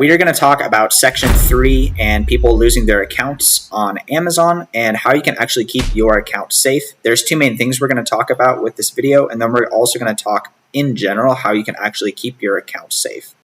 we are going to talk about Section 3 and people losing their accounts on Amazon and how you can actually keep your account safe. There's two main things we're going to talk about with this video, and then we're also going to talk in general how you can actually keep your account safe.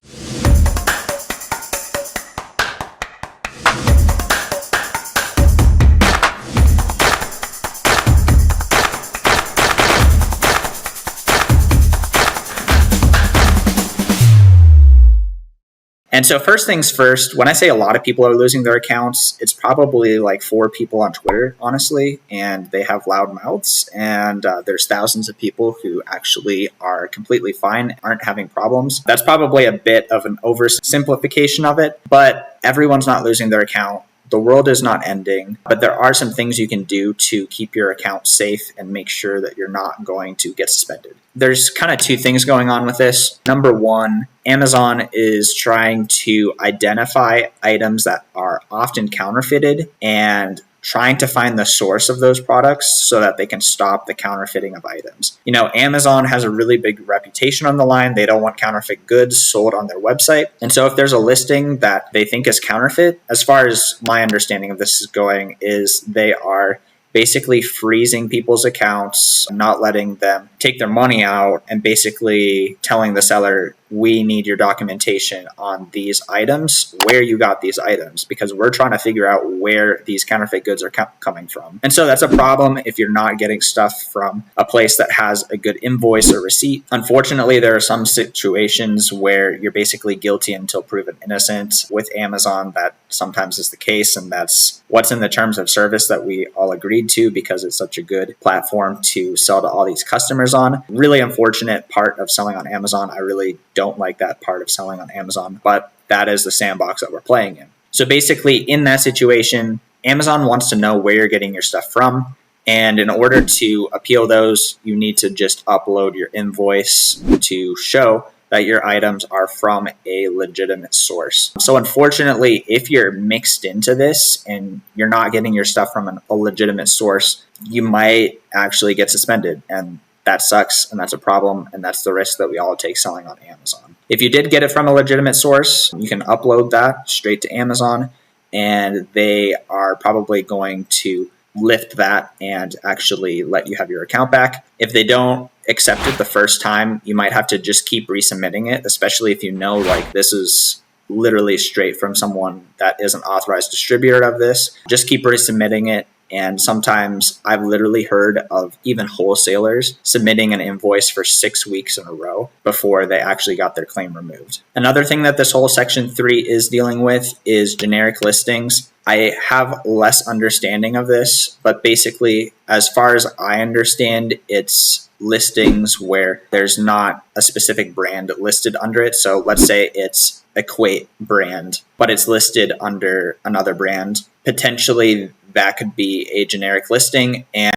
And so first things first, when I say a lot of people are losing their accounts, it's probably like 4 people on Twitter, honestly, and they have loud mouths, and there's thousands of people who actually are completely fine, aren't having problems. That's probably a bit of an oversimplification of it, but everyone's not losing their account. The world is not ending, but there are some things you can do to keep your account safe and make sure that you're not going to get suspended. There's kind of 2 things going on with this. Number one, Amazon is trying to identify items that are often counterfeited and trying to find the source of those products so that they can stop the counterfeiting of items. You know, Amazon has a really big reputation on the line. They don't want counterfeit goods sold on their website. And so if there's a listing that they think is counterfeit, as far as my understanding of this is going, is they are basically freezing people's accounts, not letting them take their money out, and basically telling the seller, we need your documentation on these items, where you got these items, because we're trying to figure out where these counterfeit goods are coming from. And so that's a problem if you're not getting stuff from a place that has a good invoice or receipt. Unfortunately, there are some situations where you're basically guilty until proven innocent. With Amazon, that sometimes is the case, and that's what's in the terms of service that we all agreed to because it's such a good platform to sell to all these customers on. Really unfortunate part of selling on Amazon. I really don't like that part of selling on Amazon, but that is the sandbox that we're playing in. So basically, in that situation, Amazon wants to know where you're getting your stuff from. And in order to appeal those, you need to just upload your invoice to show that your items are from a legitimate source. So unfortunately, if you're mixed into this and you're not getting your stuff from a legitimate source, you might actually get suspended. And that sucks, and that's a problem, and that's the risk that we all take selling on Amazon. If you did get it from a legitimate source, you can upload that straight to Amazon, and they are probably going to lift that and actually let you have your account back. If they don't accept it the first time, you might have to just keep resubmitting it, especially if you know like this is literally straight from someone that is an authorized distributor of this. Just keep resubmitting it. And sometimes I've literally heard of even wholesalers submitting an invoice for 6 weeks in a row before they actually got their claim removed. Another thing that this whole Section 3 is dealing with is generic listings. I have less understanding of this, but basically, as far as I understand, it's listings where there's not a specific brand listed under it. So let's say it's 𝗬𝗏 brand, but it's listed under another brand. Potentially, that could be a generic listing. And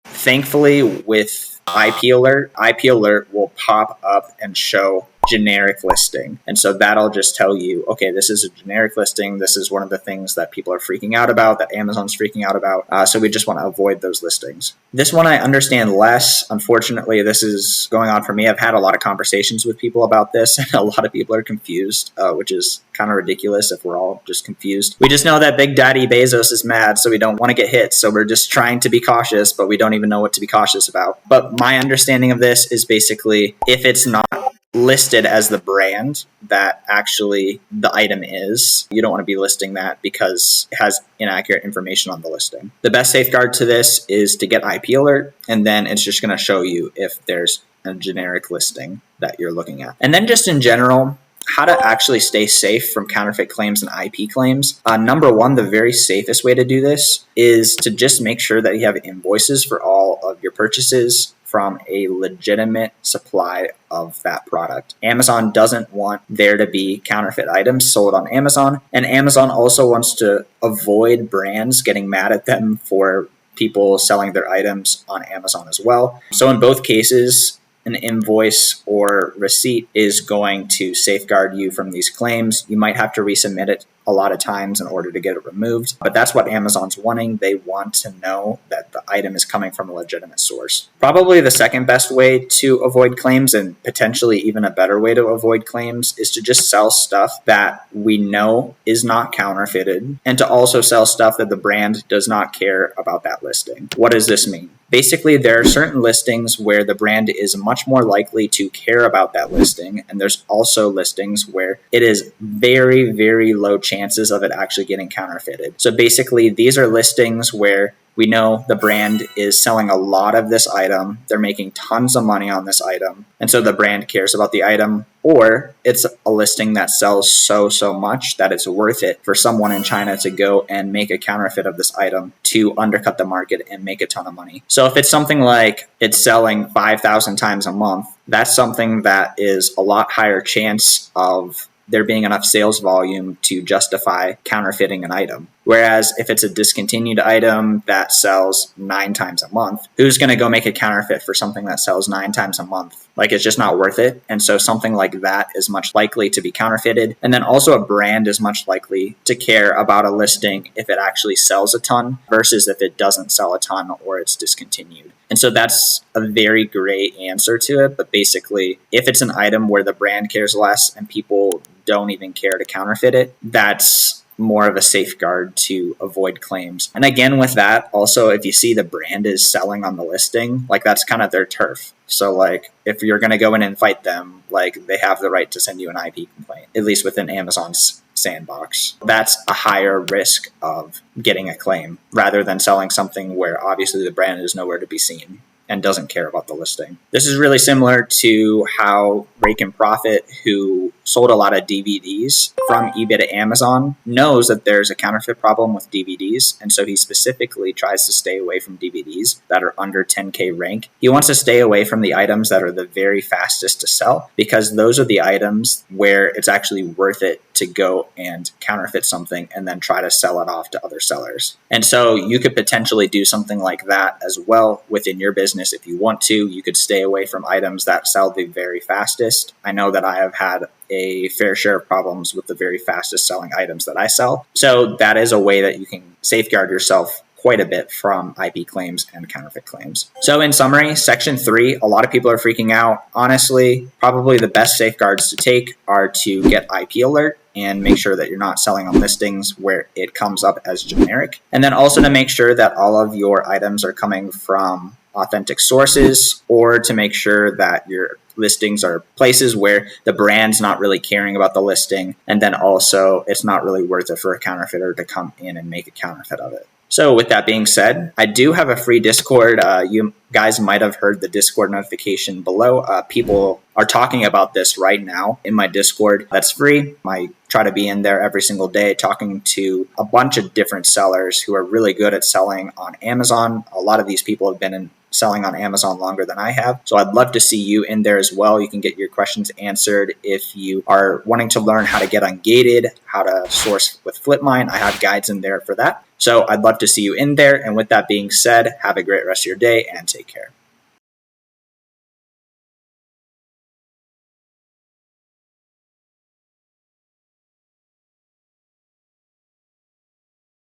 thankfully, with IP Alert will pop up and show generic listing. And so that'll just tell you, okay, this is a generic listing. This is one of the things that people are freaking out about, that Amazon's freaking out about. So we just want to avoid those listings. This one I understand less. Unfortunately, this is going on for me. I've had a lot of conversations with people about this, and a lot of people are confused, which is kind of ridiculous if we're all just confused. We just know that Big Daddy Bezos is mad, so we don't want to get hit. So we're just trying to be cautious, but we don't even know what to be cautious about. But my understanding of this is basically if it's not listed as the brand that actually the item is, you don't want to be listing that because it has inaccurate information on the listing. The best safeguard to this is to get IP Alert, and then it's just going to show you if there's a generic listing that you're looking at. And then just in general, how to actually stay safe from counterfeit claims and IP claims. Number one, the very safest way to do this is to just make sure that you have invoices for all of your purchases from a legitimate supply of that product. Amazon doesn't want there to be counterfeit items sold on Amazon, and Amazon also wants to avoid brands getting mad at them for people selling their items on Amazon as well. So in both cases, an invoice or receipt is going to safeguard you from these claims. You might have to resubmit it a lot of times in order to get it removed. But that's what Amazon's wanting. They want to know that the item is coming from a legitimate source. Probably the second best way to avoid claims, and potentially even a better way to avoid claims, is to just sell stuff that we know is not counterfeited, and to also sell stuff that the brand does not care about that listing. What does this mean? Basically, there are certain listings where the brand is much more likely to care about that listing, and there's also listings where it is very, very low chances of it actually getting counterfeited. So basically, these are listings where we know the brand is selling a lot of this item, they're making tons of money on this item, and so the brand cares about the item, or it's a listing that sells so much that it's worth it for someone in China to go and make a counterfeit of this item to undercut the market and make a ton of money. So if it's something like it's selling 5,000 times a month, that's something that is a lot higher chance of there being enough sales volume to justify counterfeiting an item. Whereas if it's a discontinued item that sells 9 times a month, who's going to go make a counterfeit for something that sells 9 times a month? Like, it's just not worth it. And so something like that is much likely to be counterfeited. And then also a brand is much likely to care about a listing if it actually sells a ton versus if it doesn't sell a ton or it's discontinued. And so that's a very great answer to it. But basically, if it's an item where the brand cares less and people don't even care to counterfeit it, that's more of a safeguard to avoid claims. And again, with that, also, if you see the brand is selling on the listing, like, that's kind of their turf. So like, if you're going to go in and fight them, like, they have the right to send you an IP complaint, at least within Amazon's sandbox. That's a higher risk of getting a claim rather than selling something where obviously the brand is nowhere to be seen and doesn't care about the listing. This is really similar to how 𝗰𝗶𝗶𝗶𝗶, who sold a lot of DVDs from eBay to Amazon, knows that there's a counterfeit problem with DVDs, and so he specifically tries to stay away from DVDs that are under 10K rank. He wants to stay away from the items that are the very fastest to sell, because those are the items where it's actually worth it to go and counterfeit something and then try to sell it off to other sellers. And so you could potentially do something like that as well within your business if you want to. You could stay away from items that sell the very fastest. I know that I have had a fair share of problems with the very fastest selling items that I sell. So that is a way that you can safeguard yourself quite a bit from IP claims and counterfeit claims. So in summary, Section 3, a lot of people are freaking out. Honestly, probably the best safeguards to take are to get IP alert and make sure that you're not selling on listings where it comes up as generic. And then also to make sure that all of your items are coming from authentic sources, or to make sure that your listings are places where the brand's not really caring about the listing, and then also it's not really worth it for a counterfeiter to come in and make a counterfeit of it. So with that being said, I do have a free Discord. You guys might have heard the Discord notification below. People are talking about this right now in my Discord. That's free. I try to be in there every single day talking to a bunch of different sellers who are really good at selling on Amazon. A lot of these people have been selling on Amazon longer than I have. So I'd love to see you in there as well. You can get your questions answered. If you are wanting to learn how to get ungated, how to source with Flipmine, I have guides in there for that. So I'd love to see you in there. And with that being said, have a great rest of your day and take care.